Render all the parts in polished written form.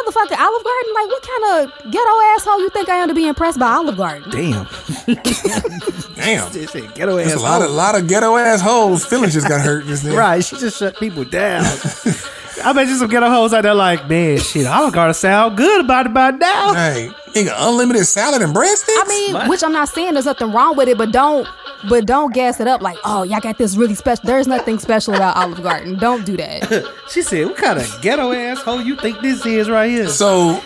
motherfucking Olive Garden? Like, what kind of ghetto asshole you think I am to be impressed by Olive Garden? Damn. Ghetto There's a lot of ghetto assholes. Feelings just got hurt just then. Right, she just shut people down. I bet you some ghetto hoes out there like, man, shit, Olive Garden sound good about it by now. Hey, you got unlimited salad and breadsticks? I mean, which I'm not saying there's nothing wrong with it, but don't gas it up like, oh, y'all got this really special. There's nothing special about Olive Garden. Don't do that. She said, what kind of ghetto asshole you think this is right here? So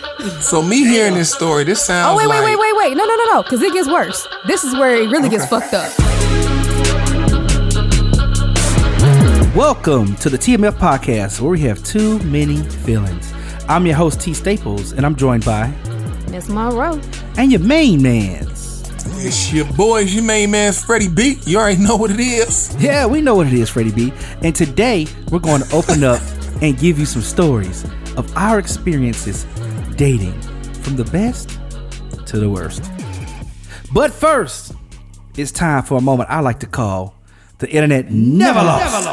me hearing this story, this sounds wait. like... No, because it gets worse. This is where it really gets fucked up. Welcome to the TMF Podcast, where we have too many feelings. I'm your host, T. Staples, and I'm joined by... Miss Munroe. And your main mans. It's your boy, your main man, Freddie B. You already know what it is. Yeah, we know what it is, Freddie B. And today, we're going to open up and give you some stories of our experiences dating, from the best to the worst. But first, it's time for a moment I like to call the Internet Neva LOSS.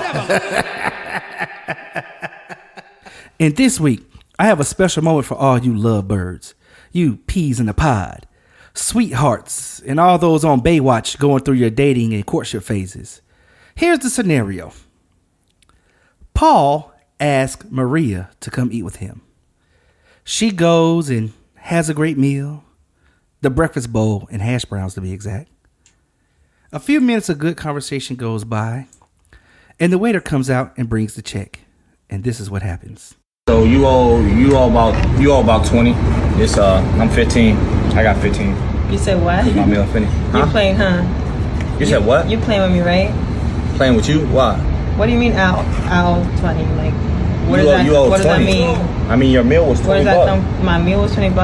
And this week, I have a special moment for all you lovebirds, you peas in the pod, sweethearts, and all those on Baywatch going through your dating and courtship phases. Here's the scenario. Paul asks Maria to come eat with him. She goes and has a great meal, the breakfast bowl and hash browns to be exact. A few minutes of good conversation goes by, and the waiter comes out and brings the check. And this is what happens. So you owe about 20. It's I'm 15. I got 15. You said what? My meal finished. You're playing, huh? You said what? You're playing with me, right? Playing with you? Why? What do you mean I owe 20? Like, what does that mean? I mean, your meal was 20 bucks. My meal was $20?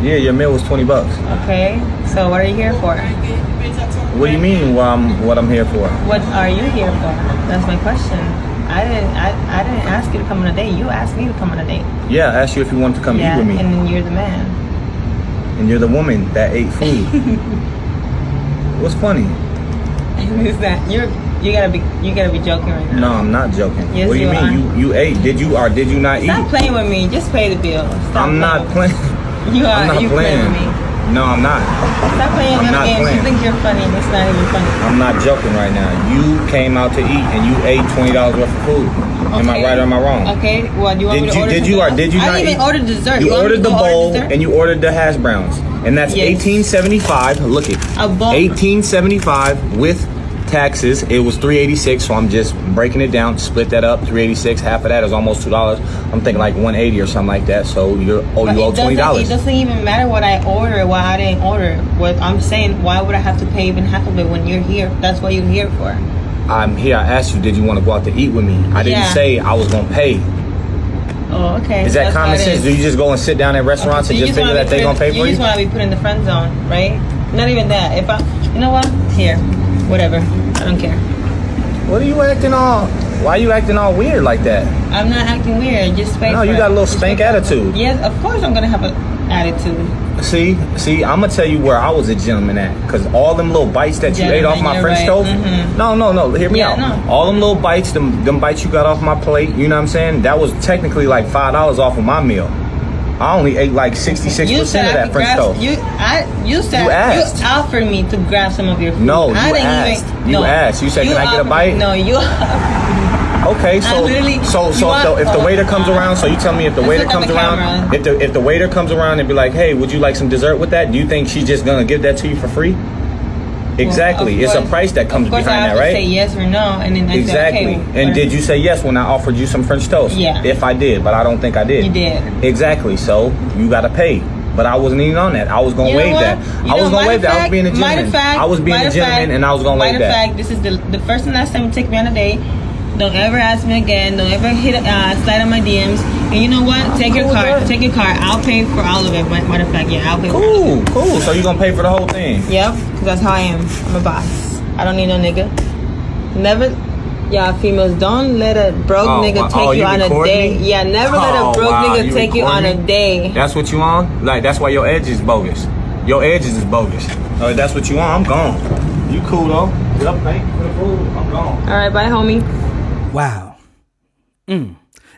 Yeah, your meal was 20 bucks. Okay. So what are you here for? What do you mean what I'm here for? What are you here for? That's my question. I didn't ask you to come on a date. You asked me to come on a date. Yeah, I asked you if you wanted to come eat with me. And then you're the man. And you're the woman that ate food. What's funny? Is that you gotta be joking right now? No, I'm not joking. Yes, what do you mean? You ate? Did you or did you not eat? Stop playing with me. Just pay the bill. I'm not playing. You are. I'm not you playing with me. No, I'm not. Stop playing I'm not games. playing. You think you're funny and it's not even funny. I'm not joking right now. You came out to eat and you ate $20 worth of food. Okay. Am I right or am I wrong? Okay. Well, do you want me to order did you not eat? I didn't even order dessert. You ordered the bowl and you ordered the hash browns. And that's $18.75. Look it. A bowl. $18.75 with taxes. It was $3.86, so I'm just breaking it down. Split that up. $3.86. Half of that is almost $2. I'm thinking like $1.80 or something like that. So you owe $20. It doesn't even matter what I order, why I didn't order. What I'm saying, why would I have to pay even half of it when you're here? That's what you're here for. I'm here. I asked you, did you want to go out to eat with me? I didn't say I was gonna pay. Oh, okay. Is that common sense? Do you just go and sit down at restaurants and just figure that they're gonna pay for you? You just want to be put in the friend zone, right? Not even that. You know what? Here, whatever. I don't care. What are you acting all? Why are you acting all weird like that? I'm not acting weird. Just pay. No, you got a little spank attitude. Yes, of course I'm gonna have an attitude. See, I'm gonna tell you where I was a gentleman at, because all them little bites that you ate off my French toast. Mm-hmm. No, hear me out. No. All them little bites, them bites you got off my plate. You know what I'm saying? That was technically like $5 off of my meal. I only ate like 66% of that French toast. You offered me to grab some of your food. No, you asked. You said, can I get a bite? No, you. Okay, so if the waiter comes around, so you tell me if the waiter comes around, if the waiter comes around and be like, hey, would you like some dessert with that? Do you think she's just gonna give that to you for free? Exactly. Well, it's a price that comes behind that, right? Say yes or no, and then exactly. Say, okay, and did you say yes when I offered you some French toast? Yeah. If I did, but I don't think I did. You did. Exactly. So you gotta pay. But I wasn't even on that. I was gonna waive that. I was gonna waive that. I was being a gentleman. I was being a gentleman, and I was gonna waive that. Matter of fact, this is the first and last time you take me on a date. Don't ever ask me again. Don't ever slide on my DMs. And you know what? Take your card. Take your card. I'll pay for all of it. Matter of fact, I'll pay for all of it. Cool. So you're gonna pay for the whole thing? Yep, because that's how I am. I'm a boss. I don't need no nigga. Never. Y'all females, don't let a broke nigga take you on a date. Yeah, never let a broke nigga take you on a date. That's what you on? Like, that's why your edge is bogus. Your edges is bogus. Oh, that's what you on? I'm gone. You cool though. Get up, mate. For the food. I'm gone. All right, bye, homie. Wow.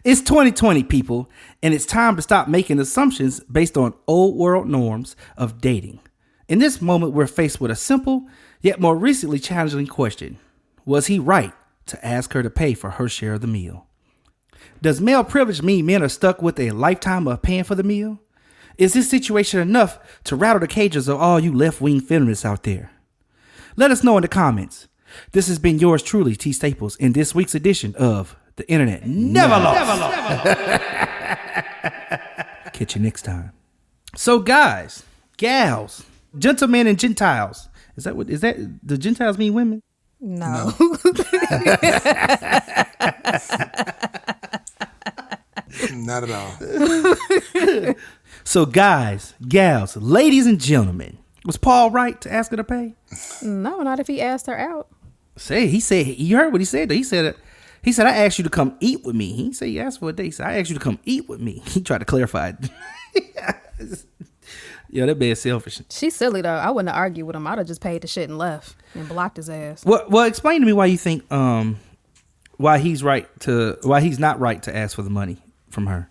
It's 2020, people, and it's time to stop making assumptions based on old world norms of dating. In this moment, we're faced with a simple, yet more recently challenging question. Was he right to ask her to pay for her share of the meal? Does male privilege mean men are stuck with a lifetime of paying for the meal? Is this situation enough to rattle the cages of all you left-wing feminists out there? Let us know in the comments. This has been yours truly, T. Staples, in this week's edition of The Internet Never Lost. Catch you next time. So guys, gals, gentlemen and Gentiles. Is that the Gentiles mean women? No. Not at all. So guys, gals, ladies and gentlemen, was Paul right to ask her to pay? No, not if he asked her out. He said, you heard what he said. He said, I asked you to come eat with me. He said, he asked for a date. He said, I asked you to come eat with me. He tried to clarify it. Yeah, that man's selfish. She's silly though. I wouldn't have argued with him. I'd have just paid the shit and left and blocked his ass. Well, explain to me why you think why he's not right to ask for the money from her.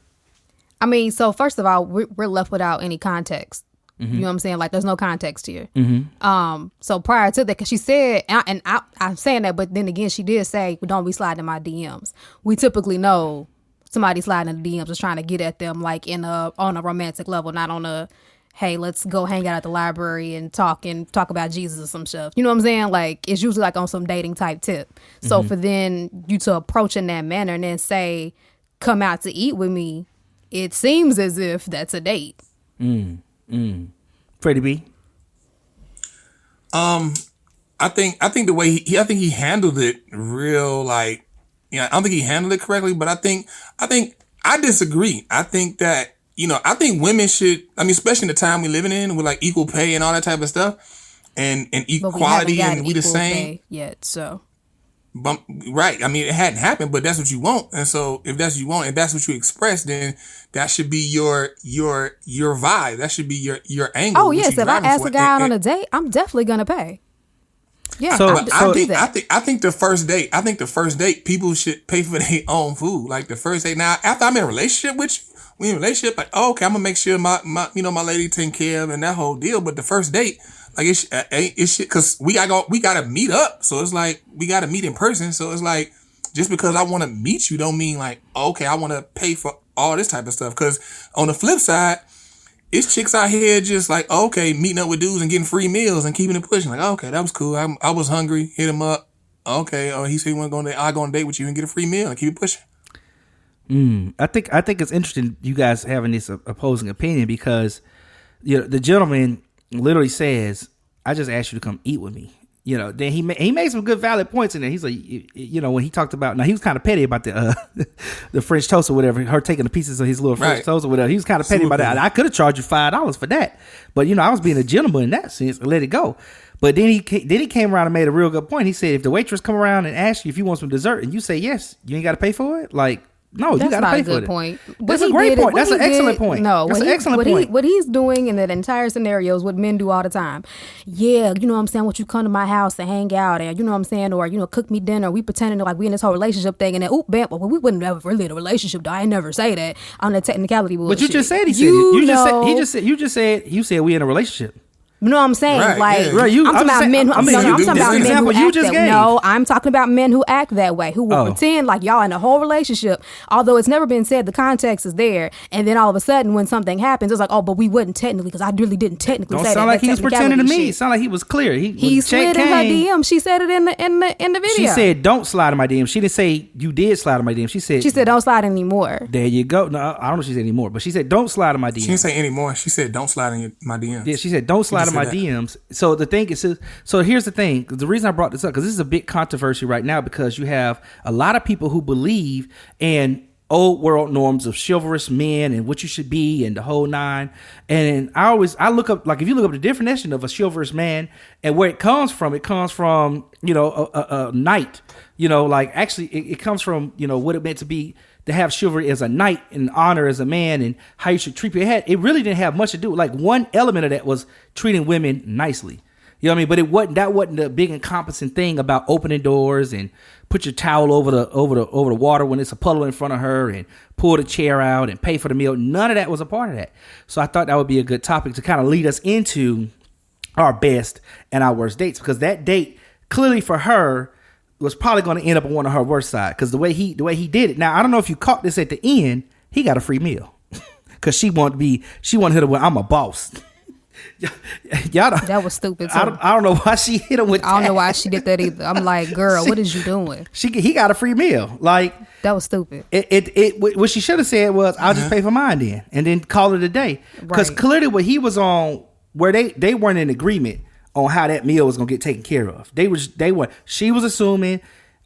I mean, so first of all, we're left without any context. Mm-hmm. You know what I'm saying? Like, there's no context here. Mm-hmm. So prior to that, because she said, and I'm saying that, but then again, she did say, well, don't be sliding in my DMs. We typically know somebody sliding in the DMs is trying to get at them, like on a romantic level, not on a, hey, let's go hang out at the library and talk about Jesus or some stuff. You know what I'm saying? Like, it's usually like on some dating type tip. So for then you to approach in that manner and then say, come out to eat with me, it seems as if that's a date. Freddie B. I think the way he handled it real, like, I don't think he handled it correctly, but I disagree. I think that, I think women should, especially in the time we're living in with like equal pay and all that type of stuff and equality, and we the same yet. So, but, right. It hadn't happened, but that's what you want. And so if that's what you want, if that's what you express, then that should be your vibe. That should be your angle. Oh yes, if I ask a guy out on a date, I'm definitely gonna pay. Yeah, I think the first date, people should pay for their own food. Like the first date. Now, after I'm in a relationship with you, we in a relationship, like, oh, okay, I'm gonna make sure my lady taken care of and that whole deal. But the first date, like it's shit, because we gotta meet up. So it's like we gotta meet in person. So it's like, just because I want to meet you don't mean like, okay, I want to pay for all this type of stuff. Because on the flip side, it's chicks out here just like, okay, meeting up with dudes and getting free meals and keeping it pushing. Like, okay, that was cool. I was hungry. Hit him up. Okay, he said he want to go on a date. I'll go on a date with you and get a free meal and keep it pushing. I think it's interesting you guys having this opposing opinion, because the gentleman literally says, I just asked you to come eat with me. Then he made some good valid points in there. He's like, when he talked about, now he was kind of petty about the French toast or whatever, her taking the pieces of his little French toast or whatever. He was kind of petty about that. I could have charged you $5 for that, but I was being a gentleman in that sense and let it go. But then he came around and made a real good point. He said, if the waitress come around and ask you if you want some dessert and you say yes, you ain't got to pay for it. Like, no, you got to pay for it. That's not a good point. That's a great point. That's an excellent point. No, that's an excellent point. What he's doing in that entire scenario is what men do all the time. Yeah, you know what I'm saying? What you come to my house and hang out and, you know what I'm saying? Or, cook me dinner. We pretending like we in this whole relationship thing. And then, bam, well, we wouldn't ever really in a relationship, though. I never say that on the technicality bullshit. But you just said he said it. You said we in a relationship. You know what I'm saying? Right, I'm talking about men who act that way. No, I'm talking about men who act that way, who will pretend like y'all in a whole relationship, although it's never been said, the context is there. And then all of a sudden when something happens, it's like, oh, but we wouldn't technically, because I really didn't technically say that. Don't sound like he was pretending to me. It sounded like he was clear. He slid in her DM. She said it in the video. She said, don't slide in my DM. She didn't say you did slide in my DM. She said don't slide anymore. There you go. No, I don't know if she said anymore, but she said don't slide in my DM. She didn't say anymore. She said don't slide in my DMs. Yeah, she said don't slide in my DMs. So the thing is, so here's the thing. The reason I brought this up, because this is a big controversy right now, because you have a lot of people who believe in old world norms of chivalrous men and what you should be and the whole nine. And I look up, like, if you look up the definition of a chivalrous man and where it comes from a knight. Like, actually it comes from what it meant to be, to have chivalry as a knight and honor as a man and how you should treat your head. It really didn't have much to do. Like, one element of that was treating women nicely. You know what I mean? But that wasn't the big encompassing thing about opening doors and put your towel over the water when it's a puddle in front of her and pull the chair out and pay for the meal. None of that was a part of that. So I thought that would be a good topic to kind of lead us into our best and our worst dates, because that date clearly for her was probably going to end up on one of her worst side, because the way he did it. Now I don't know if you caught this at the end. He got a free meal because she wanted her to win. I'm a boss. Y'all that was stupid too. I don't know why she hit him with that. I don't know why she did that either. I'm like, girl, what is you doing? He got a free meal. Like, that was stupid. What she should have said was, I'll just pay for mine then, and then call it a day. Because clearly what he was on, where they weren't in agreement on how that meal was gonna get taken care of. She was assuming,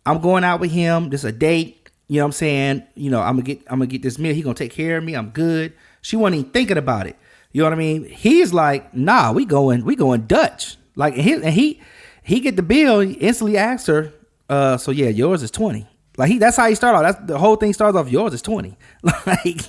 I'm going out with him, this is a date, you know what I'm saying? You know, I'm gonna get this meal, he gonna take care of me, I'm good. She wasn't even thinking about it. You know what I mean? He's like, nah, we going Dutch. Like, and he get the bill. He instantly asked her, so yeah, yours is 20. Like, that's how he started off. That's the whole thing starts off. Yours is 20. Like,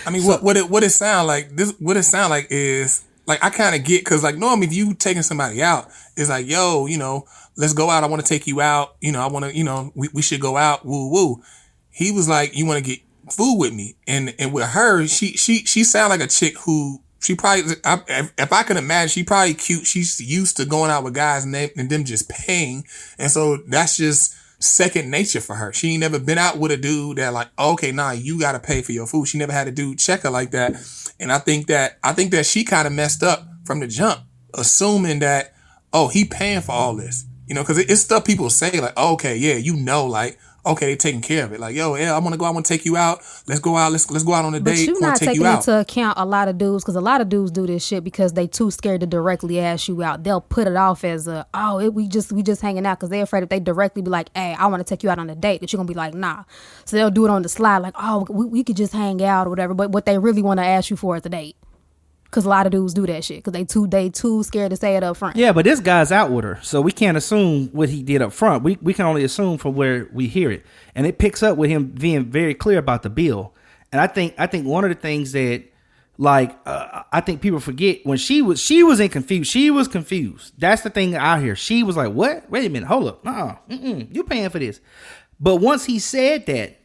I mean, so, what it sound like? What it sound like is like, I kind of get, because like normally if you taking somebody out, it's like, yo, you know, let's go out. I want to take you out. You know, I want to, you know, we should go out. Woo woo. He was like, you want to get food with me, and with her, she sound like a chick who she probably, if I can imagine, she probably cute. She's used to going out with guys and them just paying, and so that's just second nature for her. She ain't never been out with a dude that like, okay, nah, you gotta pay for your food. She never had a dude check her like that, and I think that she kind of messed up from the jump, assuming that, oh, he paying for all this, you know, because it's stuff people say like, oh, okay, yeah, you know, like, okay, they taking care of it. Like, yo, yeah, I want to go. I want to take you out. Let's go out. Let's go out on a date. But you're not taking into account a lot of dudes, because a lot of dudes do this shit because they too scared to directly ask you out. They'll put it off as we just hanging out, because they're afraid if they directly be like, hey, I want to take you out on a date, that you're gonna be like, nah. So they'll do it on the slide, like, oh, we could just hang out or whatever. But what they really want to ask you for is a date. Because a lot of dudes do that shit because they too scared to say it up front. Yeah, but this guy's out with her, so we can't assume what he did up front. We can only assume from where we hear it, and it picks up with him being very clear about the bill. And I think one of the things that, like, I think people forget, when she was confused. She was confused. That's the thing out here. She was like, "What? Wait a minute, hold up, you paying for this?" But once he said that,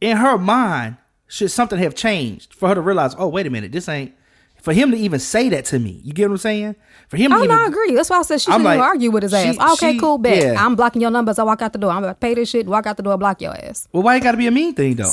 in her mind, should something have changed for her to realize, oh, wait a minute, this ain't. For him to even say that to me, you get what I'm saying? For him, I agree. That's why I said she shouldn't even argue with his ass. Okay, cool, bet. Yeah. I'm blocking your numbers. I walk out the door. I'm about to pay this shit. Walk out the door. Block your ass. Well, why it got to be a mean thing though?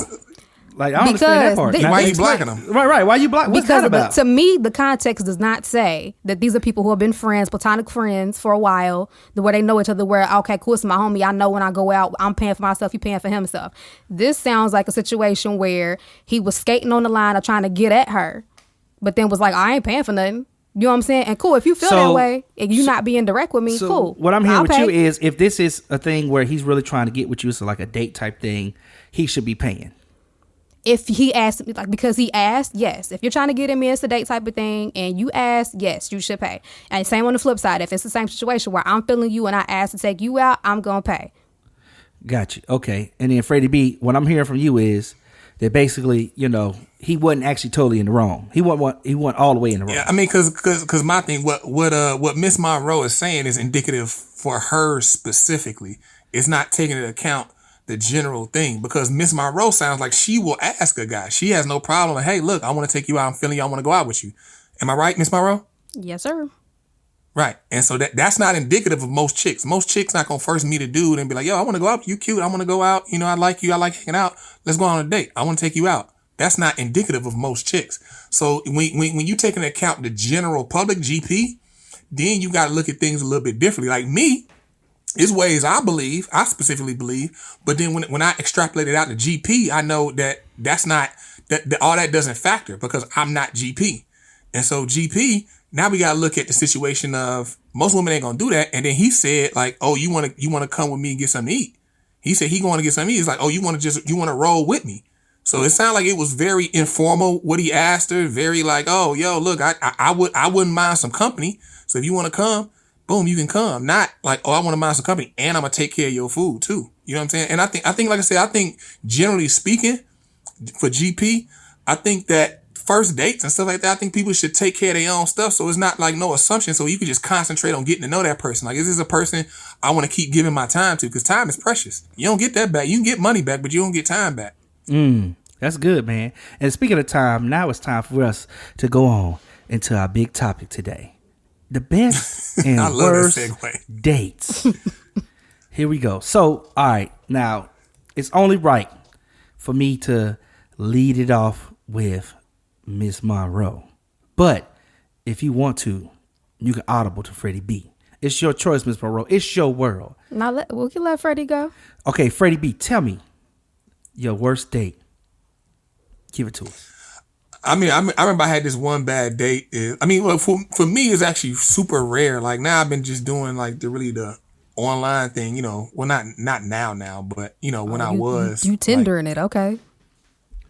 Like, I don't understand that part. Why are you blocking them? Right. Why you blocking? What's that about? To me, the context does not say that these are people who have been friends, platonic friends for a while, where they know each other. Where, okay, cool, it's my homie. I know when I go out, I'm paying for myself. You paying for himself. This sounds like a situation where he was skating on the line of trying to get at her, but then was like, I ain't paying for nothing. You know what I'm saying? And cool, if you feel that way and you not being direct with me, cool. What I'm hearing with you is, if this is a thing where he's really trying to get with you, it's like a date type thing, he should be paying. If he asked, like, because he asked, yes. If you're trying to get him in, it's a date type of thing, and you ask, yes, you should pay. And same on the flip side, if it's the same situation where I'm feeling you and I ask to take you out, I'm gonna pay. Got you. Okay. And then Freddie B, what I'm hearing from you is that basically, you know, he wasn't actually totally in the wrong. He wasn't all the way in the wrong. Yeah, I mean, because my thing, what Miss Munroe is saying is indicative for her specifically. It's not taking into account the general thing, because Miss Munroe sounds like she will ask a guy. She has no problem. Like, hey, look, I want to take you out. I'm feeling you. I want to go out with you. Am I right, Miss Munroe? Yes, sir. Right. And so that's not indicative of most chicks. Most chicks not going to first meet a dude and be like, yo, I want to go out. You cute. I want to go out. You know, I like you. I like hanging out. Let's go on a date. I want to take you out. That's not indicative of most chicks. So when you take into account the general public GP, then you got to look at things a little bit differently. Like me, there's ways I specifically believe, but then when I extrapolate it out to GP, I know that's not, that all that doesn't factor because I'm not GP. And so GP, now we got to look at the situation of most women ain't going to do that. And then he said like, oh, you want to come with me and get something to eat. He said he going to get something to eat. He's like, oh, you want to roll with me. So it sounded like it was very informal what he asked her. Very like, oh, yo, look, I wouldn't mind some company. So if you want to come, boom, you can come. Not like, oh, I want to mind some company and I'm going to take care of your food too. You know what I'm saying? And I think, like I said, I think generally speaking for GP, I think that first dates and stuff like that, I think people should take care of their own stuff. So it's not like no assumption. So you can just concentrate on getting to know that person. Like, is this a person I want to keep giving my time to? Because time is precious. You don't get that back. You can get money back, but you don't get time back. That's good, man. And speaking of time, now it's time for us to go on into our big topic today. The best and I love worst that segue. dates. Here we go. So, all right. Now, it's only right for me to lead it off with Miss Munroe. But if you want to, you can audible to Freddie B. It's your choice, Miss Munroe. It's your world. Now, we can let Freddie go. Okay, Freddie B, tell me your worst date. Give it to us. I remember I had this one bad date. Well, for me, it's actually super rare. Like, now I've been just doing like the online thing, well, not now, but when I was. You Tindering it, okay.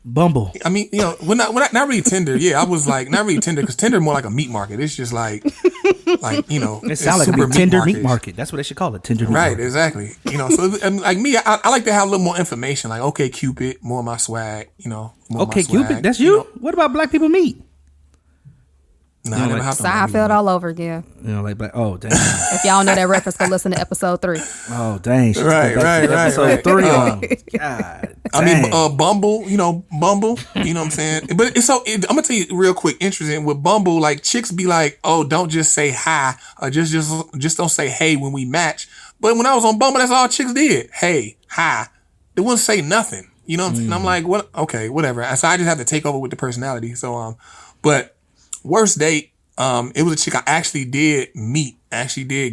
Bumble. I mean, we're not really Tinder. Yeah, I was like, not really Tinder, because Tinder more like a meat market. It's just like it sounds like a Tinder meat market. That's what they should call it, Tinder meat market. Right, exactly. So like me, I like to have a little more information. Like, okay, Cupid, more of my swag. Okay, Cupid, that's you. What about Black People Meet? No, I never have Seinfeld all over again. Oh, dang. If y'all know that reference, go listen to episode 3. Oh, dang. Right. Episode 3 on. God. I mean, Bumble, Bumble, you know what I'm saying? But I'm going to tell you real quick, interesting, with Bumble, like, chicks be like, oh, don't just say hi, or just don't say hey when we match. But when I was on Bumble, that's all chicks did. Hey, hi. They wouldn't say nothing. You know what I'm saying? I'm like, what? Okay, whatever. So I just have to take over with the personality. So, but worst date, it was a chick I actually did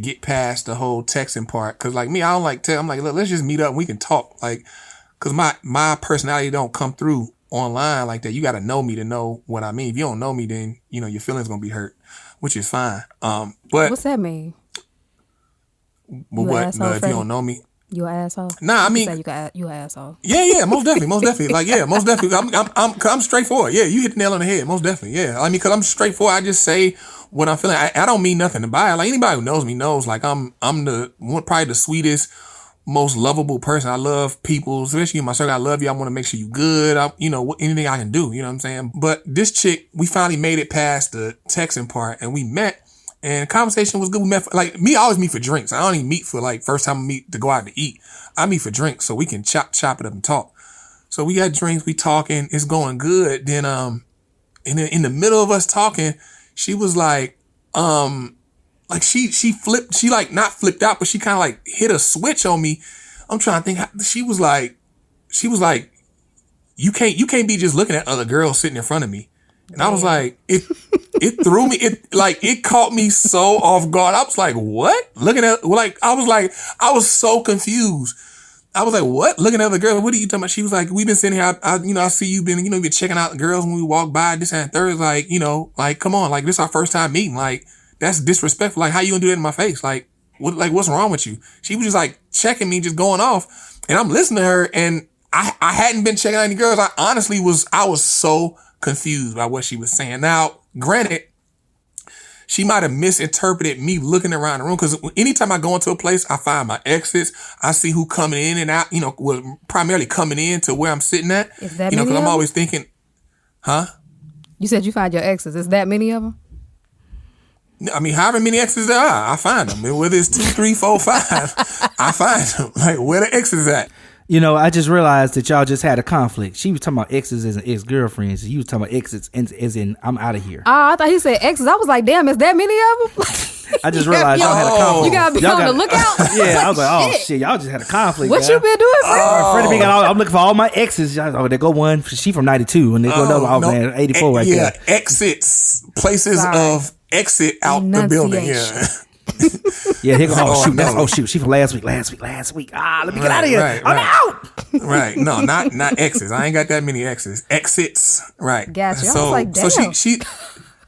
get past the whole texting part. Cause like me, I don't like text. I'm like, look, let's just meet up and we can talk. Like, cause my personality don't come through online like that. You got to know me to know what I mean. If you don't know me, then, your feelings gonna be hurt, which is fine. But what's that mean? What? If you don't know me. You an asshole? Nah, I mean, you an asshole. Yeah, most definitely. Like, yeah, most definitely. I'm straightforward. Yeah, you hit the nail on the head. Most definitely. Yeah, I mean, cause I'm straightforward. I just say what I'm feeling. I don't mean nothing to buy. Like, anybody who knows me knows. Like, I'm probably the sweetest, most lovable person. I love people, especially in my circle. I love you. I want to make sure you good. Anything I can do. You know what I'm saying? But this chick, we finally made it past the texting part, and we met. And conversation was good. We met I always meet for drinks. I don't even meet for first time I meet to go out to eat. I meet for drinks so we can chop it up and talk. So we got drinks, we talking, it's going good. Then in the middle of us talking, she was like she flipped, she like not flipped out, but she kind of like hit a switch on me. I'm trying to think. She was like, you can't be just looking at other girls sitting in front of me. And I was like, it threw me, it caught me so off guard. I was like, what? I was so confused. I was like, what? Looking at the girl, what are you talking about? She was like, we've been sitting here, I see you been, been checking out the girls when we walk by, this and third. Like, come on, like, this is our first time meeting. Like, that's disrespectful. Like, how you gonna do that in my face? Like, what's wrong with you? She was just like checking me, just going off. And I'm listening to her, and I hadn't been checking out any girls. I was so confused by what she was saying. Now, granted, she might have misinterpreted me looking around the room, because anytime I go into a place, I find my exits. I see who coming in and out, primarily coming in to where I'm sitting at. Is that because I'm always thinking, huh? You said you find your exes. Is that many of them? I mean, however many exes there are, I find them. And whether it's 2, 3, 4, 5, I find them. Like, where the exes at? I just realized that y'all just had a conflict. She was talking about exes as in ex-girlfriends. You was talking about exes as in I'm out of here. Oh, I thought he said exes. I was like, damn, is that many of them? I just realized y'all had a conflict. You gotta be on the lookout. Yeah, I was like, oh shit, y'all just had a conflict. What you been doing, Freddie B got I'm looking for all my exes. Oh, they go one. She from 92, and they go another. Oh man, 84 right there. Exits, places of exit out the building. Yeah. Yeah, here go. Shoot, she from last week. Let me get out of here. I'm out. Right. No, not exes. I ain't got that many exes. Exits. Right. Gotcha. I was like, damn. So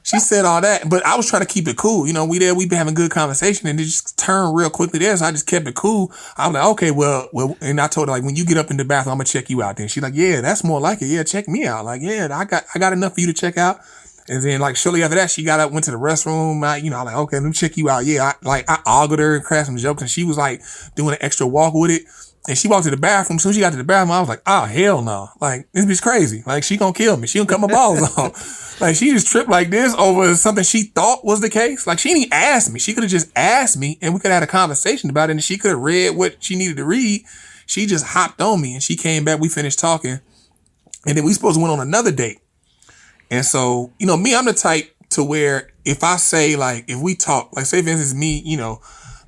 she said all that, but I was trying to keep it cool. We been having good conversation, and it just turned real quickly there. So I just kept it cool. I was like, okay, well, and I told her, like, when you get up in the bathroom, I'm gonna check you out. Then she's like, yeah, that's more like it. Yeah, check me out. Like, yeah, I got enough for you to check out. And then, like, shortly after that, she got up, went to the restroom. I'm like, okay, let me check you out. Yeah, I ogled her and cracked some jokes, and she was like doing an extra walk with it. And she walked to the bathroom. As soon as she got to the bathroom, I was like, oh, hell no. Like, this bitch crazy. Like, she gonna kill me. She gonna cut my balls off. Like, she just tripped like this over something she thought was the case. Like, she didn't even ask me. She could have just asked me and we could have had a conversation about it and she could have read what she needed to read. She just hopped on me and she came back. We finished talking. And then we supposed to went on another date. And so, you know, me, I'm the type to where if I say, like, if we talk, like, say, for instance, me, you know,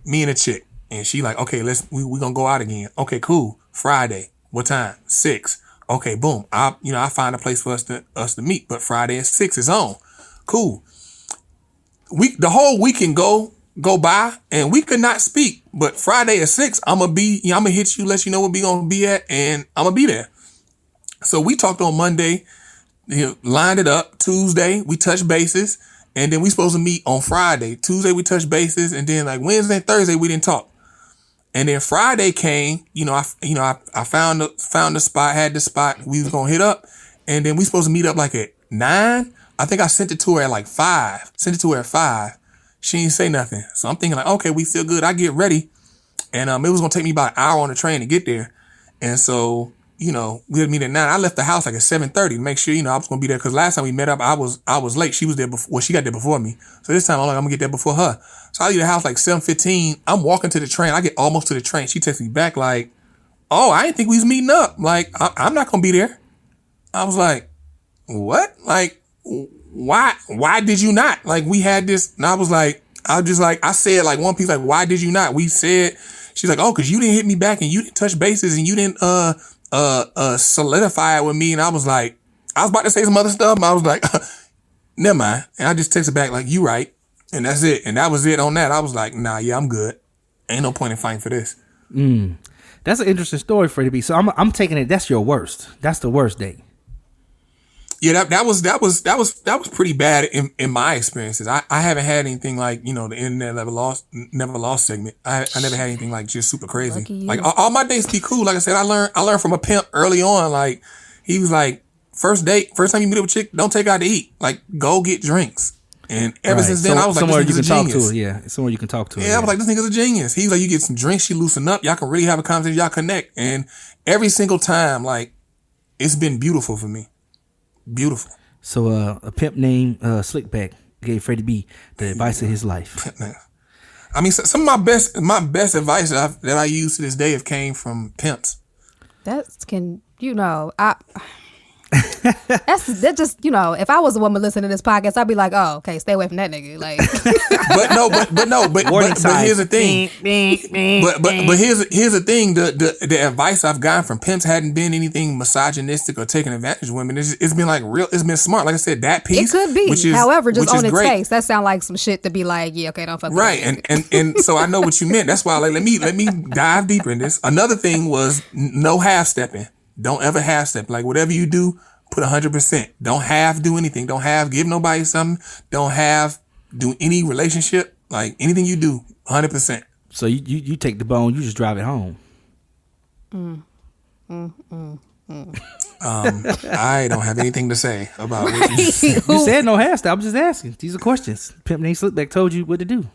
me and a chick. And she like, okay, we gonna go out again. Okay, cool. Friday. What time? 6. Okay, boom. I find a place for us to meet. But Friday at 6 is on. Cool. The whole weekend go by and we could not speak. But Friday at 6, I'm gonna hit you, let you know where we gonna be at, and I'm gonna be there. So we talked on Monday, you know, lined it up. Tuesday, we touched bases, and then we supposed to meet on Friday. Tuesday we touched bases, and then like Wednesday and Thursday we didn't talk. And then Friday came, I found the spot, had the spot we was gonna hit up, and then we supposed to meet up like at 9. I think I sent it to her at like 5. She didn't say nothing. So I'm thinking like, okay, we feel good. I get ready. And it was gonna take me about an hour on the train to get there. And so, we had meet at 9. I left the house like at 7:30 to make sure, I was gonna be there. Cause last time we met up, I was late. She was there before, well, she got there before me. So this time I'm gonna get there before her. So I leave the house like 7:15. I'm walking to the train. I get almost to the train. She texts me back like, oh, I didn't think we was meeting up. Like, I'm not gonna be there. I was like, what? Like, why did you not? Like, we had this, and I said like one piece, like, why did you not? We said, she's like, oh, cause you didn't hit me back and you didn't touch bases and you didn't, solidify it with me. And I was like, I was about to say some other stuff, but I was like, never mind. And I just texted back like, you right. And that's it. And that was it on that. I was like, nah, yeah, I'm good. Ain't no point in fighting for this. That's an interesting story for it to be. So I'm taking it. That's your worst. That's the worst date. Yeah, that was pretty bad in my experiences. I haven't had anything like, the Internet Never Lost segment. I never had anything like just super crazy. Like all my dates be cool. Like I said, I learned from a pimp early on. Like he was like, first time you meet up with a chick, don't take her out to eat. Like go get drinks. And ever since then, I was like, somewhere this you nigga's can a talk genius. to her. Yeah, somewhere you can talk to her. Yeah, I was like, this nigga's a genius. He was like, you get some drinks, she loosen up, y'all can really have a conversation, y'all connect. And every single time, like, it's been beautiful for me. Beautiful. So a pimp named Slickback gave Freddie B the advice of his life. I mean, some of my best advice that I use to this day have came from pimps. That's just, if I was a woman listening to this podcast, I'd be like, oh, okay, stay away from that nigga. Like, but here's the thing. But here's the thing. The advice I've gotten from pimps hadn't been anything misogynistic or taking advantage of women. It's been like real. It's been smart. Like I said, that piece. It could be. However, just on its great. face, that sound like some shit to be like, yeah, okay, don't fuck with right. And so I know what you meant. That's why let me dive deeper in this. Another thing was no half stepping. Don't ever half step. Like whatever you do, put 100%. Don't half do anything. Don't half give nobody something. Don't half do any relationship. Like anything you do, 100%. So you take the bone, you just drive it home. I don't have anything to say about what you said. You said no half step. I'm just asking. These are questions. Pimp named Slickback told you what to do.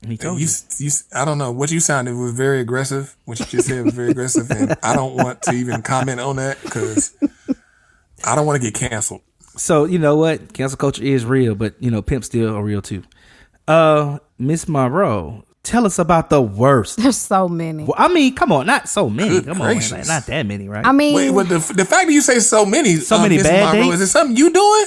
He told you. I don't know. What you sounded was very aggressive. What you just said was very aggressive. And I don't want to even comment on that because I don't want to get canceled. So, you know what? Cancel culture is real, but, pimps still are real too. Miss Munroe, tell us about the worst. There's so many. Well, I mean, come on. Not so many. Good come gracious. on. Not that many, right? I mean. Wait, the fact that you say so many Miss bad Munroe, is it something you doing?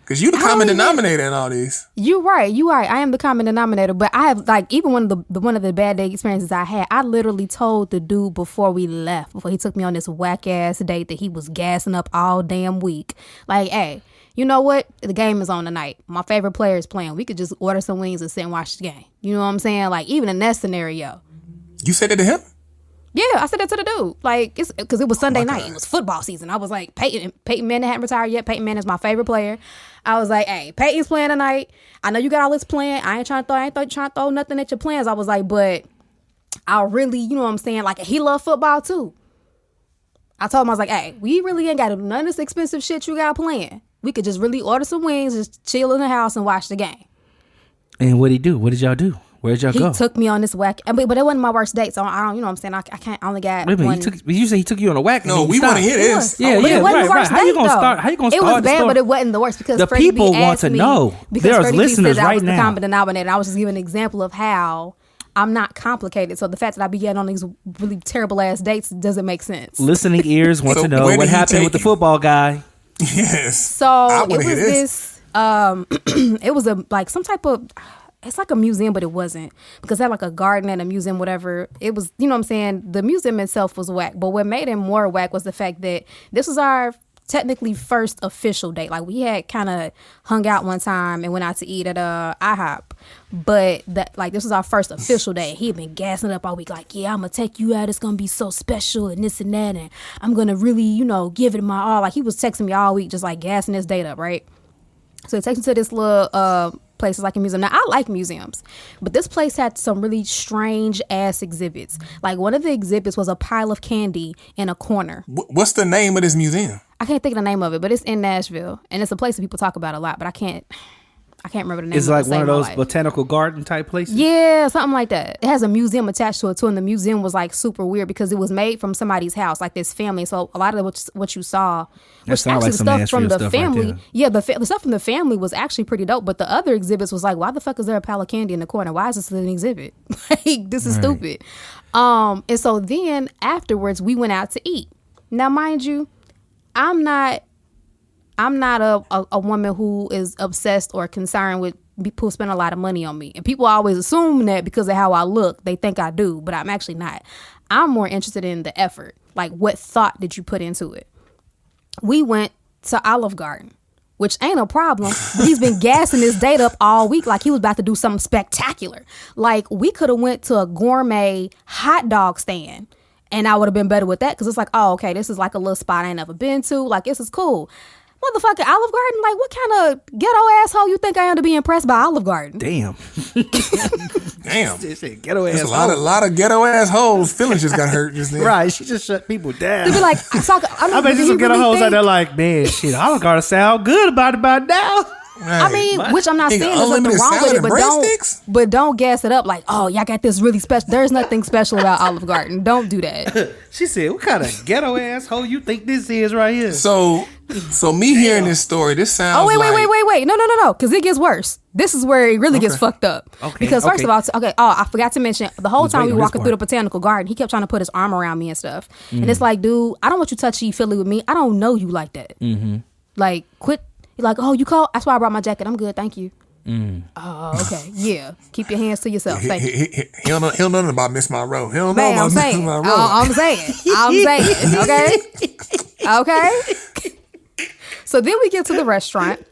Because you the common denominator in all these. You're right. I am the common denominator. But I have, like, even one of the bad day experiences I had, I literally told the dude before we left, before he took me on this whack ass date that he was gassing up all damn week. Like, hey, you know what? The game is on tonight. My favorite player is playing. We could just order some wings and sit and watch the game. You know what I'm saying? Like, even in that scenario. You said it to him? Yeah, I said that to the dude. Like, it's because it was Sunday night. God. It was football season. I was like, Peyton Manning hadn't retired yet. Peyton Manning is my favorite player. I was like, hey, Peyton's playing tonight. I know you got all this plan. I ain't trying to throw nothing at your plans. I was like, but I really, you know what I'm saying? Like, he love football too. I told him, I was like, hey, we really ain't got to do none of this expensive shit you got playing. We could just really order some wings, just chill in the house and watch the game. And what'd he do? What did y'all do? Where'd y'all go? He took me on this whack, but it wasn't my worst date, so I don't, you know what I'm saying? I can't, I only got one. You say he took you on a whack? No, we want to hear this. Yeah, but it wasn't the worst How you date, gonna though. start? How you gonna It start was bad, story? but it wasn't the worst because the Freddie people B want asked to me, know. Because There's Freddie B listeners said I right was the now. common denominator. I was just giving an example of how I'm not complicated. So the fact that I be getting on these really terrible ass dates doesn't make sense. Listening ears want to know what happened with the football guy. Yes. So it was this. It was some type of. It's like a museum, but it wasn't, because they had like a garden and a museum, whatever. It was, you know what I'm saying? The museum itself was whack. But what made it more whack was the fact that this was our technically first official date. Like, we had kind of hung out one time and went out to eat at IHOP. But this was our first official date. He had been gassing it up all week, like, yeah, I'm going to take you out. It's going to be so special and this and that. And I'm going to really, give it my all. Like, he was texting me all week, just like gassing this date up, right? So he takes me to this little places like a museum. Now, I like museums, but this place had some really strange ass exhibits. Like, one of the exhibits was a pile of candy in a corner. What's the name of this museum? I can't think of the name of it, but it's in Nashville, and it's a place that people talk about a lot, but I can't remember the name. It's like one of those botanical garden type places. Yeah, something like that. It has a museum attached to it too, and the museum was like super weird because it was made from somebody's house, like this family. So a lot of what you saw, which actually like the some stuff from the Nashville stuff family, right yeah, the stuff from the family was actually pretty dope. But the other exhibits was like, why the fuck is there a pile of candy in the corner? Why is this an exhibit? Like, this is stupid. And so then afterwards we went out to eat. Now, mind you, I'm not a woman who is obsessed or concerned with people spend a lot of money on me. And people always assume that because of how I look, they think I do, but I'm actually not. I'm more interested in the effort. Like, what thought did you put into it? We went to Olive Garden, which ain't a problem, but he's been gassing this date up all week like he was about to do something spectacular. Like, we could have went to a gourmet hot dog stand, and I would have been better with that, because it's like, oh, okay, this is like a little spot I ain't never been to. Like, this is cool. Motherfucking Olive Garden? Like, what kind of ghetto asshole you think I am to be impressed by Olive Garden? Damn. Damn. Ghetto There's asshole. a lot of ghetto assholes. Feelings just got hurt just then. Right, she just shut people down. To be like, I bet you some ghetto hoes out there like, man, shit, Olive Garden sound good about now. Right. I mean, which I'm not saying there's nothing unlimited wrong with salad it, and but don't gas it up like, oh, y'all got this really special. There's nothing special about Olive Garden. Don't do that. She said, what kind of ghetto asshole you think this is right here? So me hearing this story, this sounds Oh, wait. No. Because it gets worse. This is where it really gets fucked up. Okay, Because first of all, I forgot to mention, the whole time we were walking through the botanical garden, he kept trying to put his arm around me and stuff. And it's like, dude, I don't want you touchy-feely with me. I don't know you like that. Mm-hmm. Like, quit. You're like, oh, you called? That's why I brought my jacket. I'm good, thank you. Oh, okay. Yeah. Keep your hands to yourself. Thank you. He don't know nothing about Miss Monroe. He don't know Man, about Miss Monroe. I'm saying. Okay? So then we get to the restaurant.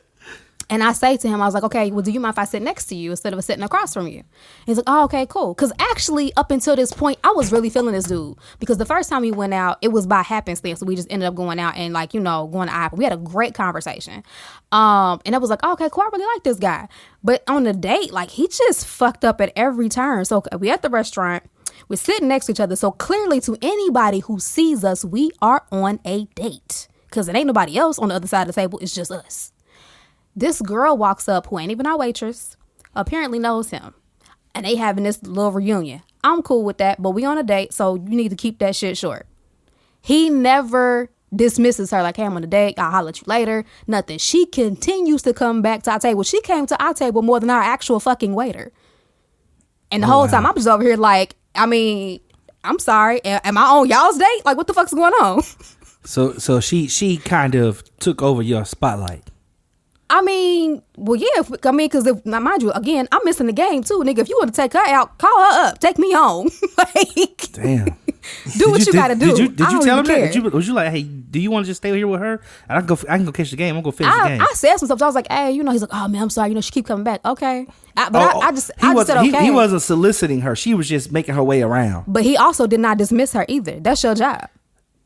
And I say to him, I was like, okay, well, do you mind if I sit next to you instead of sitting across from you? He's like, oh, okay, cool. Because actually, up until this point, I was really feeling this dude. Because the first time we went out, it was by happenstance. So we just ended up going out and, like, going to IHOP. We had a great conversation. And I was like, oh, okay, cool. I really like this guy. But on the date, like, he just fucked up at every turn. So we at the restaurant. We're sitting next to each other. So clearly, to anybody who sees us, we are on a date. Because it ain't nobody else on the other side of the table. It's just us. This girl walks up who ain't even our waitress, apparently knows him, and they having this little reunion. I'm cool with that, but we on a date, so you need to keep that shit short. He never dismisses her like, hey, I'm on a date, I'll holler at you later. Nothing. She continues to come back to our table. She came to our table more than our actual fucking waiter. And the whole time I'm just over here like, I mean, I'm sorry. Am I on y'all's date? Like, what the fuck's going on? So she kind of took over your spotlight. I mean, well, yeah. Because mind you, again, I'm missing the game too, nigga. If you want to take her out, call her up, take me home. Like, damn. Do what you gotta do. Did you tell him that? Was you like, hey, do you want to just stay here with her? I can go catch the game. I'm gonna finish the game. I said some stuff. So I was like, hey, he's like, oh man, I'm sorry. She keep coming back. Okay, I just said okay. He wasn't soliciting her. She was just making her way around. But he also did not dismiss her either. That's your job.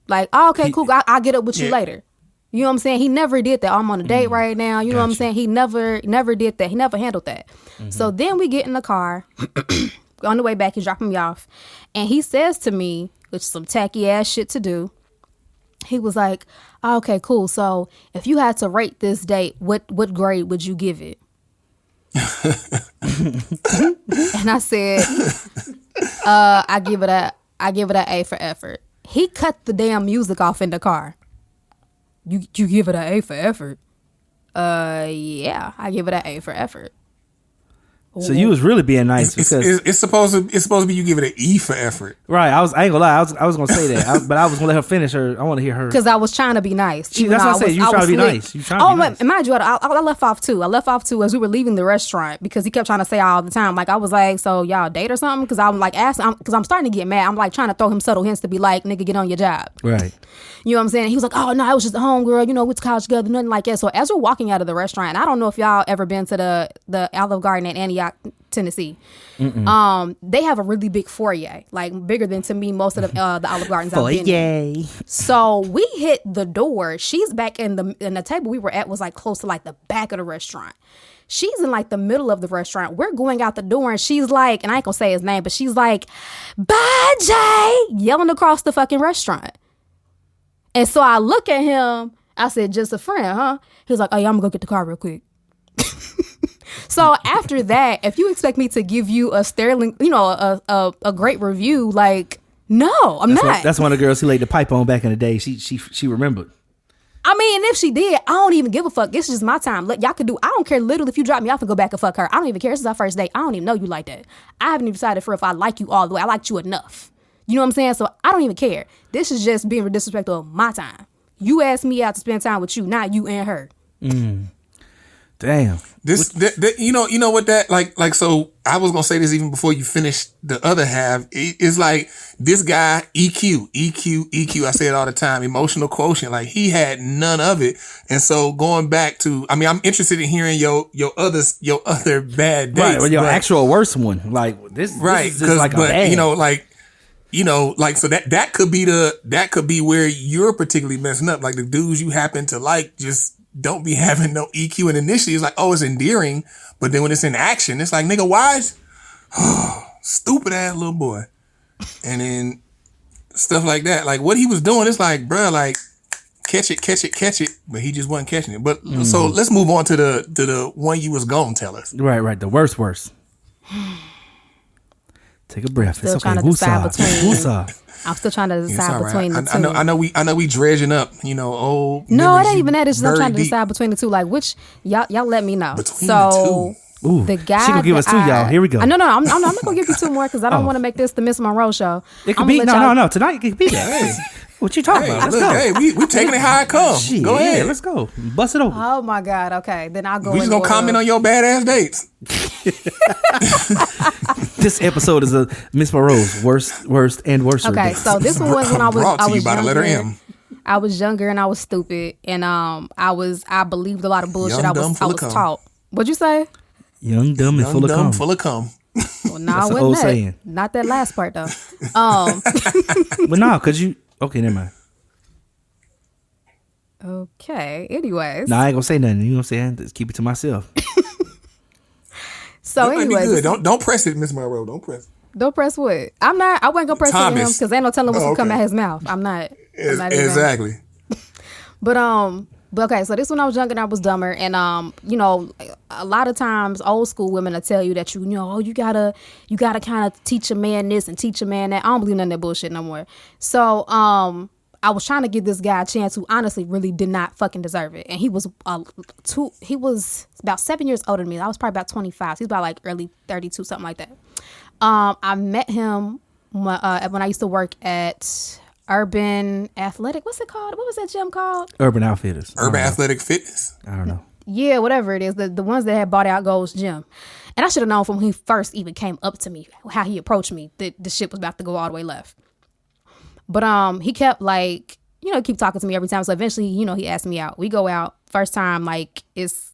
Like, oh, okay, cool. I'll get up with you later. You know what I'm saying? He never did that. I'm on a date right now. You know what I'm saying? He never did that. He never handled that. Mm-hmm. So then we get in the car. On the way back, he's dropping me off. And he says to me, which is some tacky ass shit to do, he was like, oh, okay, cool. So if you had to rate this date, what grade would you give it? And I said, I give it a A for effort. He cut the damn music off in the car. You give it an A for effort? Yeah, I give it an A for effort. So you was really being nice because it's supposed to be you give it an E for effort. Right. I ain't gonna lie. I was gonna say that, but I was gonna let her finish her. I want to hear her because I was trying to be nice. That's what I said. You trying to be nice. You trying to be nice. And mind you, I left off too. I left off too as we were leaving the restaurant because he kept trying to say all the time. Like I was like, so y'all date or something? Because I'm like asking because I'm starting to get mad. I'm like trying to throw him subtle hints to be like, nigga, get on your job. Right. You know what I'm saying? He was like, oh no, I was just a homegirl. You know, we went to college together, nothing like that. So as we're walking out of the restaurant, and I don't know if y'all ever been to the Olive Garden in Antioch, Tennessee. They have a really big foyer, like bigger than to me most of the Olive Gardens I've been in. So we hit the door. She's back in the table we were at was like close to like the back of the restaurant. She's in like the middle of the restaurant. We're going out the door and she's like, and I ain't gonna say his name, but she's like, bye Jay, yelling across the fucking restaurant. And so I look at him. I said, just a friend, huh? He was like, oh yeah, I'm gonna go get the car real quick. So after that, if you expect me to give you a sterling, you know, a great review, like, no, I'm not. That's one of the girls who laid the pipe on back in the day. She remembered. I mean, if she did, I don't even give a fuck. This is just my time. Look, y'all could do. I don't care. Literally, if you drop me off and go back and fuck her, I don't even care. This is our first date. I don't even know you like that. I haven't even decided for if I like you all the way. I liked you enough. You know what I'm saying? So I don't even care. This is just being disrespectful of my time. You asked me out to spend time with you, not you and her. Damn. You know what that like so I was gonna say this even before you finished the other half. It's like this guy EQ. I say it all the time. Emotional quotient. Like he had none of it. And so going back to, I mean, I'm interested in hearing your other bad dates. Right, well, your actual worst one. Like this. Right, this is just like but a bad. So that could be where you're particularly messing up. Like the dudes you happen to like just don't be having no EQ. And initially it's like, oh, it's endearing. But then when it's in action, it's like, nigga, why is stupid ass little boy. And then stuff like that. Like what he was doing, it's like, bruh, like catch it. But he just wasn't catching it. But so let's move on to the one you was gonna tell us. Right. The worst. Take a breath. Still it's okay. Woosah. I'm still trying to decide between the two. I know we dredging up, no, it ain't even that. It's just I'm trying to decide between the two. Like which y'all let me know. Between the two. Ooh, the guy she gonna give us two, y'all. Here we go. No, I'm not gonna give you two more because I don't want to make this the Miss Munroe show. It could be no. Tonight it could be that. What you talking about? Let's go. Hey, we taking it how it comes. Shit, go ahead. Let's go. Bust it open. Oh my God. Okay, then I'll go. We just gonna comment on your badass dates. This episode is a Miss Munroe's worst and worst. Okay, so this one was when I was by younger. The letter M. I was younger and I was stupid and I believed a lot of bullshit. I was taught. What'd you say? Young, dumb, and full of cum. Well, nah, I wasn't that. Saying. Not that last part though. But no, cause you. Okay, never mind. Okay. Anyways. Nah, I ain't gonna say nothing. You gonna say just keep it to myself. So anyways, don't press it, Miss Munroe. Don't press it. Don't press what? I wasn't gonna press it on him because ain't no telling what's gonna come out his mouth. I'm not exactly. But okay, so this when I was younger and I was dumber, and a lot of times old school women will tell you that you gotta kind of teach a man this and teach a man that. I don't believe none of that bullshit no more. So I was trying to give this guy a chance who honestly really did not fucking deserve it, and he was about 7 years older than me. I was probably about 25. So he's about like early 32, something like that. I met him when I used to work at Urban Athletic. What's it called? What was that gym called? Urban Outfitters. Urban Athletic Fitness? I don't know. Yeah, whatever it is. The ones that had bought out Gold's Gym. And I should have known from when he first even came up to me, how he approached me, that the shit was about to go all the way left. But he kept keep talking to me every time. So eventually, he asked me out. We go out. First time, like, it's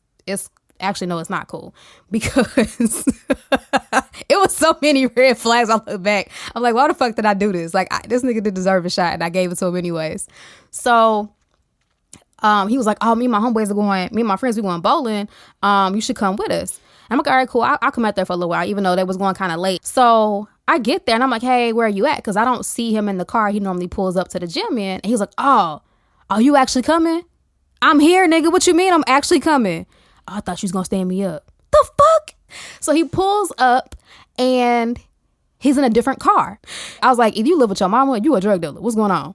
actually, no, it's not cool. Because it was so many red flags. I look back. I'm like, why the fuck did I do this? Like, this nigga did deserve a shot, and I gave it to him anyways. So he was like, oh, me and my friends, we going bowling. You should come with us. I'm like, all right, cool. I'll come out there for a little while, even though they was going kind of late. So I get there and I'm like, hey, where are you at? Because I don't see him in the car he normally pulls up to the gym in. And he's like, oh, you actually coming? I'm here, nigga. What you mean I'm actually coming? Oh, I thought you was going to stand me up. the fuck? So he pulls up and he's in a different car. I was like, if you live with your mama, you a drug dealer. What's going on?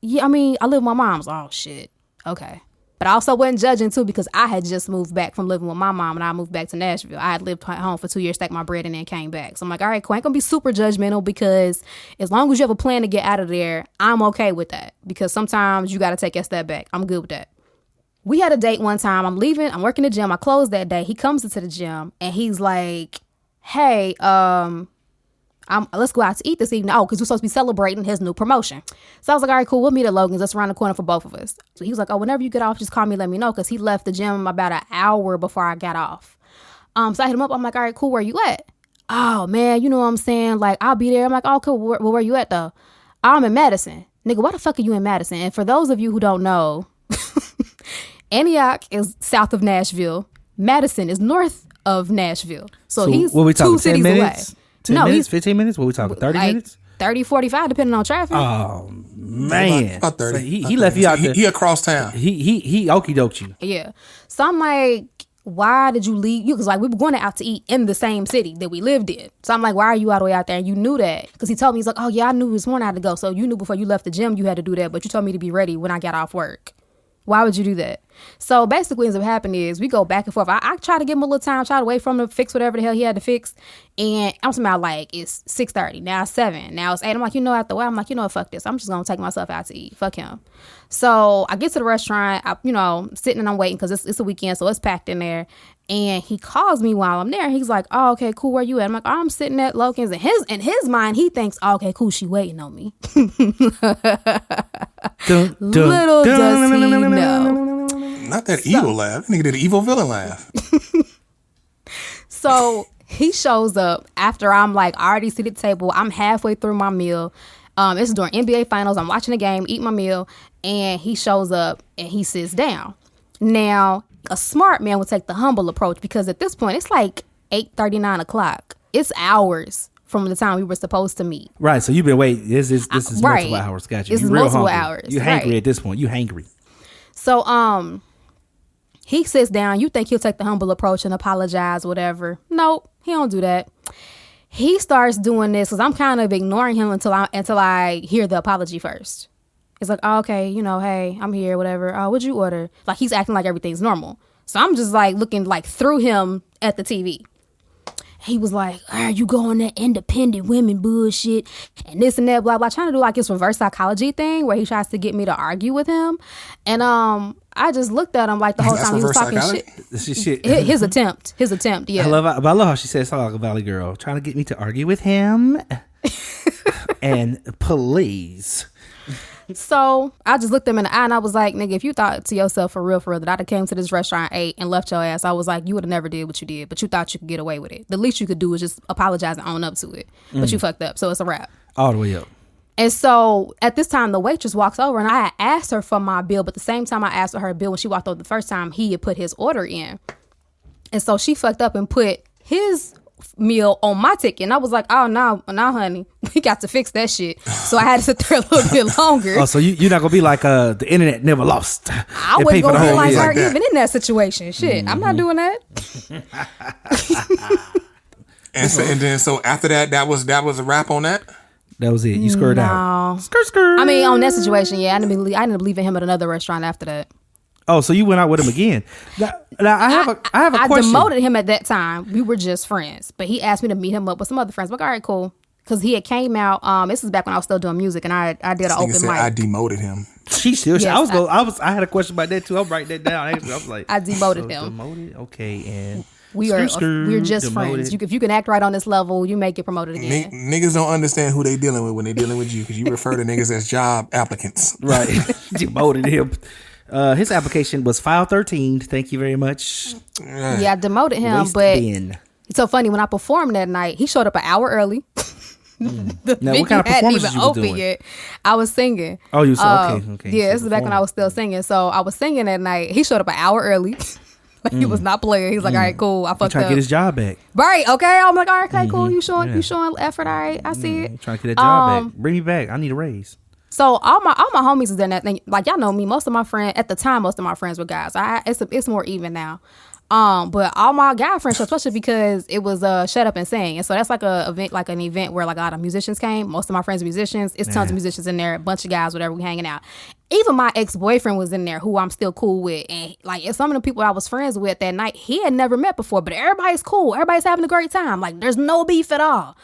Yeah, I mean, I live with my mom's. Oh, shit. Okay. But I also wasn't judging, too, because I had just moved back from living with my mom and I moved back to Nashville. I had lived at home for 2 years, stacked my bread, and then came back. So I'm like, all right, cool. I ain't going to be super judgmental because as long as you have a plan to get out of there, I'm okay with that. Because sometimes you got to take a step back. I'm good with that. We had a date one time. I'm leaving. I'm working the gym. I closed that day. He comes into the gym and he's like, hey, let's go out to eat this evening. Oh, because we're supposed to be celebrating his new promotion. So I was like, all right, cool. We'll meet at Logan's. That's around the corner for both of us. So he was like, oh, whenever you get off, just call me, let me know. Because he left the gym about an hour before I got off. So I hit him up. I'm like, all right, cool. Where you at? Oh, man, you know what I'm saying? Like, I'll be there. I'm like, oh, cool. Where you at, though? I'm in Madison. Nigga, why the fuck are you in Madison? And for those of you who don't know, Antioch is south of Nashville. Madison is north of Nashville. So he's what we talking, 2 cities away. 10 minutes, he's 15 minutes? What we talking, 30 minutes? 30, 45, depending on traffic. Oh, man. About 30. So he left you out there. He across town. He okie doked you. Yeah. So I'm like, why did you leave? Because like we were going out to eat in the same city that we lived in. So I'm like, why are you all the way out there? And you knew that. Because he told me, he's like, oh, yeah, I knew this morning I had to go. So you knew before you left the gym you had to do that. But you told me to be ready when I got off work. Why would you do that? So basically what ends up happening is we go back and forth. I try to give him a little time, try to wait for him to fix whatever the hell he had to fix. And I'm talking about like, it's 6:30. Now it's 7. Now it's 8. I'm like, you know, after a while, I'm like, you know what, fuck this. I'm just going to take myself out to eat. Fuck him. So I get to the restaurant, sitting and I'm waiting because it's a weekend, so it's packed in there. And he calls me while I'm there. He's like, oh, okay, cool, where you at? I'm like, oh, I'm sitting at Logan's. And in his mind, he thinks, oh, okay, cool, she waiting on me. Little does he know. Not that evil laugh. That nigga did an evil villain laugh. So he shows up after I'm like already seated at the table. I'm halfway through my meal. This is during NBA finals. I'm watching the game, eating my meal, and he shows up and he sits down. Now, a smart man would take the humble approach because at this point, it's like 8:39 o'clock. It's hours from the time we were supposed to meet. Right. So you've been waiting. This is multiple hours. Gotcha. This is multiple hours. You hangry at this point. You hangry. So, he sits down. You think he'll take the humble approach and apologize, whatever. Nope, he don't do that. He starts doing this because I'm kind of ignoring him until I hear the apology first. It's like, oh, okay, hey, I'm here, whatever. Oh, what'd you order? Like, he's acting like everything's normal. So I'm just like looking like through him at the TV. He was like, you going that independent women bullshit and this and that, blah, blah. Trying to do like his reverse psychology thing where he tries to get me to argue with him. And I just looked at him like the whole time he was talking shit. His attempt, yeah. I love how she says something like a Valley girl, trying to get me to argue with him. And please. So I just looked him in the eye and I was like, nigga, if you thought to yourself for real, that I'd have came to this restaurant, ate, and left your ass, I was like, you would have never did what you did, but you thought you could get away with it. The least you could do is just apologize and own up to it. But you fucked up. So it's a wrap. All the way up. And so at this time, the waitress walks over and I had asked her for my bill. But at the same time I asked for her bill when she walked over the first time, he had put his order in. And so she fucked up and put his meal on my ticket. And I was like, oh, no, honey, we got to fix that shit. So I had to sit there a little bit longer. Oh, so you're not going to be like the internet never lost. I wouldn't go be like her even in that situation. Shit, I'm not doing that. And then after that was a wrap on that? That was it. You skirted out. Skirt. I mean, on that situation, yeah, I ended up leaving him at another restaurant after that. Oh, so you went out with him again? Now I have a question. I demoted him at that time. We were just friends, but he asked me to meet him up with some other friends. I'm like, all right, cool, because he had came out. This is back when I was still doing music, and I did an open mic. I demoted him. She still. Yes, I had a question about that too. I'm writing that down. I was like, I demoted him. Demoted, okay, and we're just friends. If you can act right on this level, you may get promoted again. Niggas don't understand who they dealing with when they dealing with you because you refer to niggas as job applicants. Right. Demoted him. His application was file 13. Thank you very much. Yeah, I demoted him, but it's so funny. When I performed that night, he showed up an hour early. The now, what kind of performance you were doing? Yet. I was singing. Oh, you said okay. Yeah, this is back when I was still singing. So I was singing that night. He showed up an hour early. Like he was not playing. He's like, all right, cool. I fucked up. Trying to get his job back. Right. Okay. I'm like, all right, okay, cool. You showing effort. All right. I see it. Trying to get that job back. Bring me back. I need a raise. So all my homies is in that thing. Like y'all know me. Most of my friends were guys. It's more even now. But all my guy friends, especially because it was Shut Up and Sing, and so that's like an event where like a lot of musicians came. Most of my friends are musicians. It's tons of musicians in there, a bunch of guys, whatever, we hanging out. Even my ex-boyfriend was in there, who I'm still cool with, and like some of the people I was friends with that night, he had never met before, but everybody's cool, everybody's having a great time. Like there's no beef at all.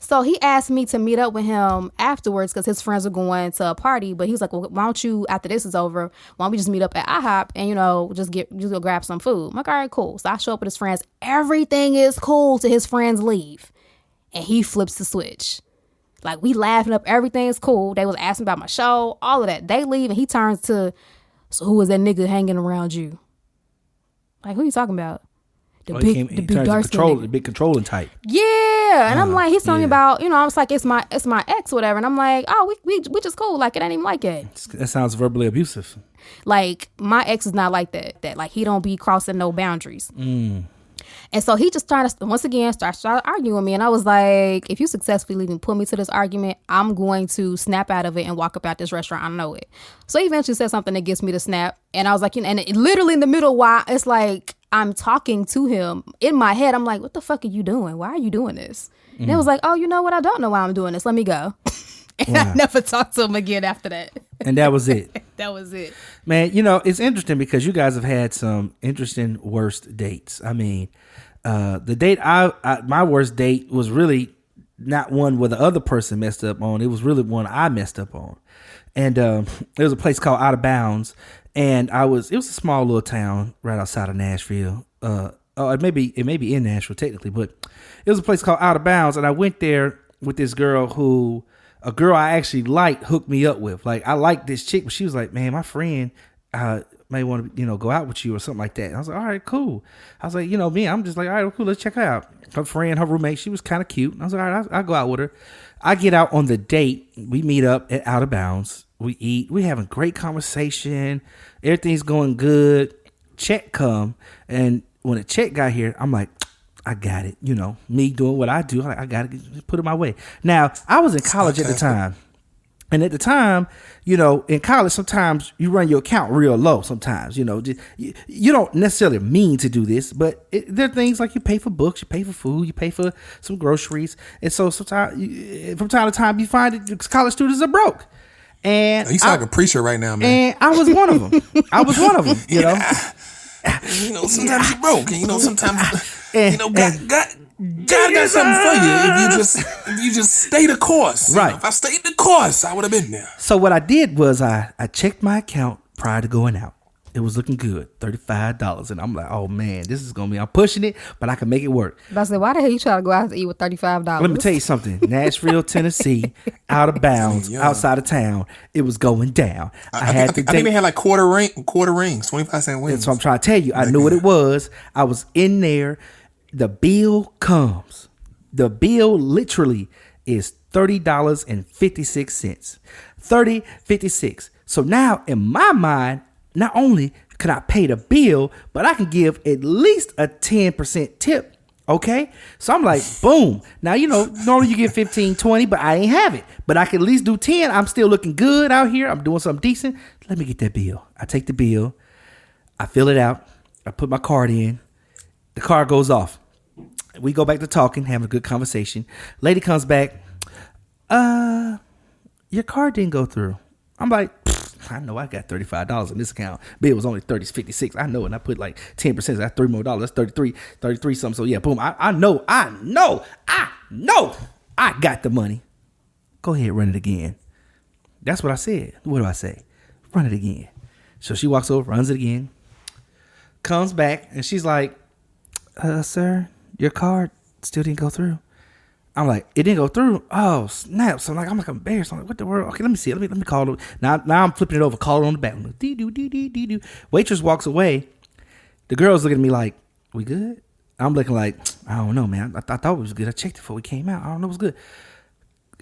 So he asked me to meet up with him afterwards because his friends were going to a party. But he was like, well, why don't you, after this is over, why don't we just meet up at IHOP and, just go grab some food. I'm like, all right, cool. So I show up with his friends. Everything is cool till his friends leave. And he flips the switch. Like, we laughing up. Everything is cool. They was asking about my show, all of that. They leave and he turns to, so who was that nigga hanging around you? Like, who you talking about? The big controlling type. Yeah, and I'm like, he's talking about, I was like, it's my ex or whatever, and I'm like, oh, we just cool, like it ain't even like that. That sounds verbally abusive. Like my ex is not like that. That like he don't be crossing no boundaries. And so he just started arguing with me, and I was like, if you successfully even put me to this argument, I'm going to snap out of it and walk up out this restaurant. I know it. So he eventually said something that gets me to snap, and I was like, and it literally in the middle, while it's like I'm talking to him in my head, I'm like, what the fuck are you doing? Why are you doing this? And it was like, oh, you know what? I don't know why I'm doing this. Let me go. And I never talked to him again after that. And that was it. That was it. Man, it's interesting because you guys have had some interesting worst dates. I mean, the date my worst date was really not one where the other person messed up on. It was really one I messed up on. And there was a place called Out of Bounds. And it was a small little town right outside of Nashville. It may be in Nashville technically, but it was a place called Out of Bounds. And I went there with this girl a girl I actually liked hooked me up with. Like, I liked this chick, but she was like, man, my friend may want to, go out with you or something like that. And I was like, all right, cool. I was like, I'm just like, all right, cool, let's check her out. Her friend, her roommate, she was kind of cute. And I was like, all right, I'll go out with her. I get out on the date. We meet up at Out of Bounds. We eat. We having great conversation. Everything's going good. Check come. And when the check got here, I'm like, I got it. Me doing what I do. I got to put it my way. Now, I was in college at the time. And at the time, in college, sometimes you run your account real low sometimes. You don't necessarily mean to do this, but there are things like you pay for books, you pay for food, you pay for some groceries. And so sometimes, from time to time, you find that college students are broke. And you sound like a preacher right now, man. And I was one of them. Sometimes you're broke, and sometimes God got something for you if you just stay the course. Right. If I stayed the course, I would have been there. So what I did was I checked my account prior to going out. It was looking good, $35, and I'm like, oh man, this is gonna be. I'm pushing it, but I can make it work. But I said, why the hell you try to go out to eat with $35? Let me tell you something. Nashville, Tennessee, Out of Bounds, outside of town. It was going down. I think they had like quarter rings, 25-cent wings. And so I'm trying to tell you, I knew what it was. I was in there. The bill comes. The bill literally is $30.56. $30.56. So now in my mind, not only can I pay the bill, but I can give at least a 10% tip. Okay. So I'm like, boom. Now, normally you get 15, 20, but I ain't have it. But I can at least do 10. I'm still looking good out here. I'm doing something decent. Let me get that bill. I take the bill. I fill it out. I put my card in. The card goes off. We go back to talking, having a good conversation. Lady comes back. Your card didn't go through. I'm like, I know I got $35 in this account. Bill was only $30.56. I know, and I put like 10%. That's $3 more. That's 33 something. So yeah, boom. I know. I got the money. Go ahead, run it again. That's what I said. What do I say? Run it again. So she walks over, runs it again, comes back, and she's like, sir, your card still didn't go through. I'm like, it didn't go through. Oh, snap. So I'm like embarrassed. I'm like, what the world? Okay, let me see. Let me call it. Now I'm flipping it over, call it on the back. I'm like, dee-doo. Waitress walks away. The girl's looking at me like, we good? I'm looking like, I don't know, man. I thought it was good. I checked it before we came out. I don't know it was good.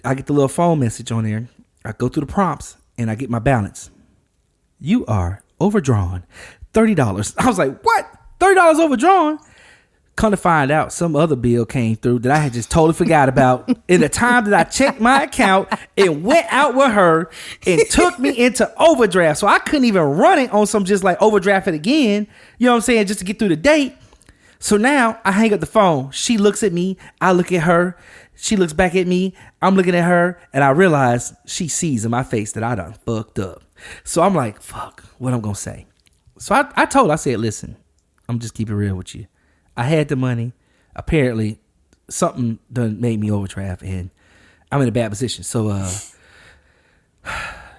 I get the little phone message on there. I go through the prompts and I get my balance. You are overdrawn $30. I was like, what? $30 overdrawn? Come to find out, some other bill came through that I had just totally forgot about. In the time that I checked my account, it went out with her and took me into overdraft. So I couldn't even run it on some just like overdraft it again. You know what I'm saying? Just to get through the date. So now I hang up the phone. She looks at me. I look at her. She looks back at me. I'm looking at her. And I realize she sees in my face that I done fucked up. So I'm like, fuck, what I'm going to say? So I said, listen, I'm just keep it real with you. I had the money. Apparently, something done made me overdraft, and I'm in a bad position. So,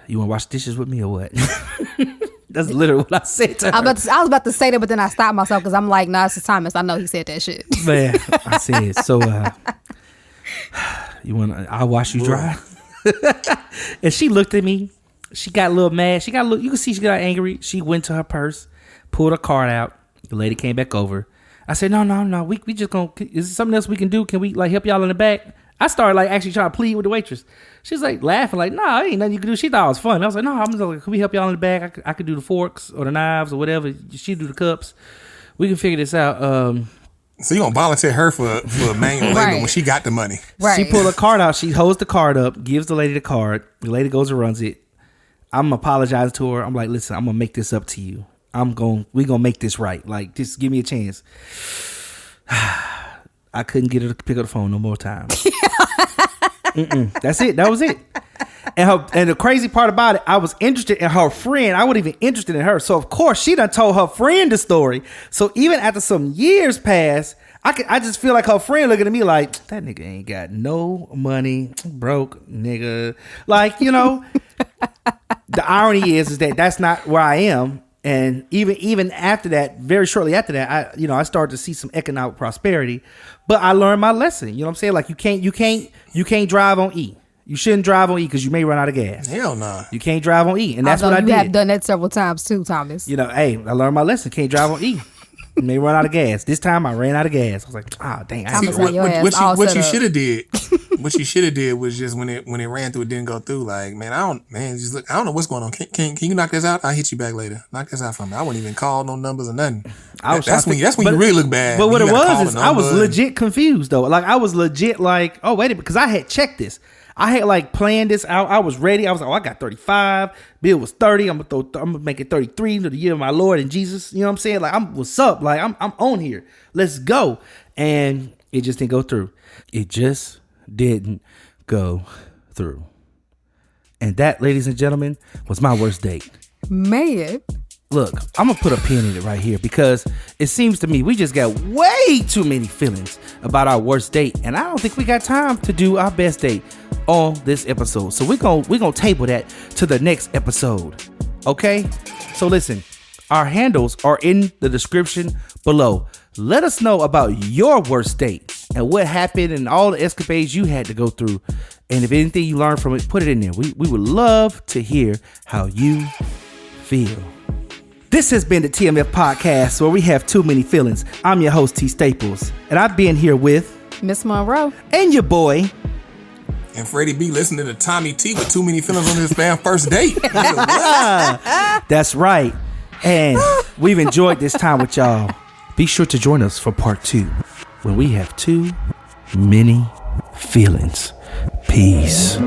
you want to wash dishes with me or what? That's literally what I said to her. I was about to say that, but then I stopped myself because I'm like, nah, it's Thomas. I know he said that shit. Man, I said, so, I'll wash you dry. And she looked at me. She got a little mad. You can see she got angry. She went to her purse, pulled her card out. The lady came back over. I said, no. We just gonna. Is there something else we can do? Can we like help y'all in the back? I started like actually trying to plead with the waitress. She's like laughing, like, nah, ain't nothing you can do. She thought it was fun. I was like, no, I'm just like, can we help y'all in the back? I could do the forks or the knives or whatever. She do the cups. We can figure this out. So you gonna volunteer her for manual labor when she got the money? Right. She pulled a card out. She holds the card up, gives the lady the card. The lady goes and runs it. I'm apologizing to her. I'm like, listen, I'm gonna make this up to you. We gonna make this right. Like, just give me a chance. I couldn't get her to pick up the phone no more times. That's it. That was it. And the crazy part about it, I was interested in her friend. I wasn't even interested in her. So of course she done told her friend the story. So even after some years passed, I just feel like her friend looking at me like, that nigga ain't got no money, broke nigga. Like, you know, the irony is that that's not where I am. And even after that, very shortly after that, I started to see some economic prosperity, but I learned my lesson. You know what I'm saying? Like you can't drive on E. You shouldn't drive on E because you may run out of gas. Hell no. You can't drive on E, and that's what I did. You have done that several times too, Thomas. You know, hey, I learned my lesson. Can't drive on E. You may run out of gas. This time I ran out of gas. I was like, dang. What you should have did. What you should have did was just when it ran through, it didn't go through. Like, man, I don't know what's going on. Can you knock this out? I'll hit you back later. Knock this out for me. I wouldn't even call no numbers or nothing. That's when you really look bad. But what it was is I was legit confused though. Like I was legit like, oh wait a minute, because I had checked this. I had like planned this out. I was ready. I was like, I got 35. Bill was 30. I'm gonna make it 33 to the year of my Lord and Jesus. You know what I'm saying? Like, what's up? Like, I'm on here. Let's go. And it just didn't go through. It just didn't go through. And that, ladies and gentlemen, was my worst date. Man. Look, I'm going to put a pin in it right here because it seems to me we just got way too many feelings about our worst date. And I don't think we got time to do our best date on this episode. So we're gonna table that to the next episode. Okay? So listen, our handles are in the description below. Let us know about your worst date and what happened and all the escapades you had to go through. And if anything you learned from it, put it in there. We would love to hear how you feel. This has been the TMF Podcast, where we have too many feelings. I'm your host, T. Staples, and I've been here with Miss Munroe and your boy. And Freddie B listening to Tommy T with too many feelings on his first date. That's right. And we've enjoyed this time with y'all. Be sure to join us for part 2 when we have too many feelings. Peace.